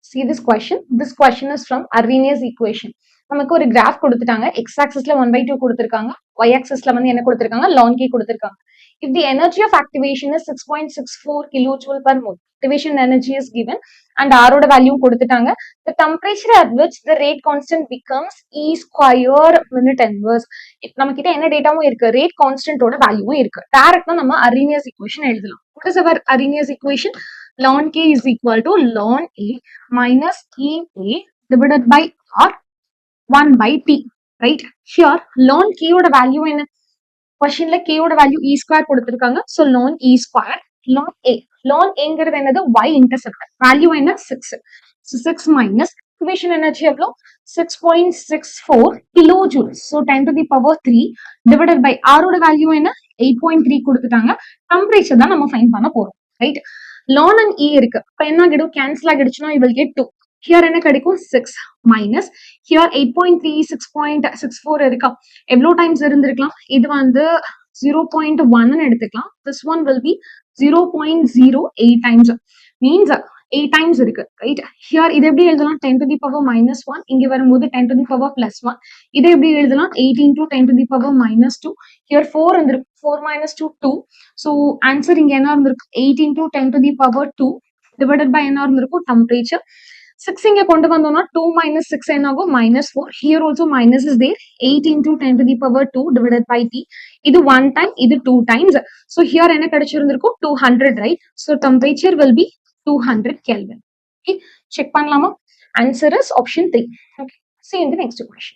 See this question. This question is from Arrhenius equation. நமக்கு ஒரு graph கொடுத்துட்டாங்க. X axisல 1/2 கொடுத்திருக்காங்க. Y axisல வந்து என்ன கொடுத்திருக்காங்க? ln K கொடுத்திருக்காங்க. If the energy of activation is 6.64 kilojoule per mole, activation energy is given and R ஓட value கொடுத்துட்டாங்க. The temperature at which the rate constant becomes E square minute inverse. நம்ம கிட்ட என்ன டேட்டாவும் இருக்கு? rate constant ஓட வேல்யூவும் இருக்கு. டைரக்ட்டா நம்ம Arrhenius equation எழுதலாம். What is our Arrhenius equation? Ln K is equal to ln A minus EA divided by R 1 by T, right? Here ln K ஓட வேல்யூ என்ன? क्वेश्चनல K ஓட வேல்யூ E ஸ்கொயர் கொடுத்திருக்காங்க. So ln E square ln A. ln A ங்கிறது என்னது? Y intercept. Value என்ன? 6. So 6 minus activation energy எவ்வளோ? 6.64 kilojoules. So 10 to the power 3 divided by R ஓட value என்ன? 8.3 கொடுத்துட்டாங்க. டெம்பரேச்சர் தான் நம்ம ஃபைண்ட் பண்ண போறோம், ரைட்? ln and E இருக்கு. அப்ப என்ன ஆகிடும்? கேன்சல் ஆகிடுச்சுன்னா you will get 2. Here என்ன கிடைக்கும்? 6 minus here 8.3 6.64 இருக்கா? எவ்வளோ டைம்ஸ் இருந்திருக்கலாம்? இது வந்து 0.1 எடுத்துக்கலாம். This one will be 0.08 times. Means 8 times இருக்கு, right? Here இது எப்படி எழுதலாம்? 10 to the power minus 1. இங்க வரும்போது 10 to the power plus 1. இதை எப்படி எழுதலாம்? 8 into 10 to the power minus 2. Here 4 இருந்திருக்கு. 4 minus 2 2. So answer இங்க என்ன இருந்திருக்கு? 8 into 10 to the power 2 divided by என்ன இருந்திருக்கும்? Temperature. 6 இங்க கொண்டு வந்தோம்னா 2 minus 6 என்ன ஆகும்? minus 4. Here also minus is there. 8 into 10 to the power 2 divided by T. இது 1 time, இது 2 times. So here என்ன கிடைச்சிருந்திருக்கும்? 200, right? So temperature will be 200 Kelvin. Okay, check பண்ணலாமா? Answer is option 3. Okay, see in the next question.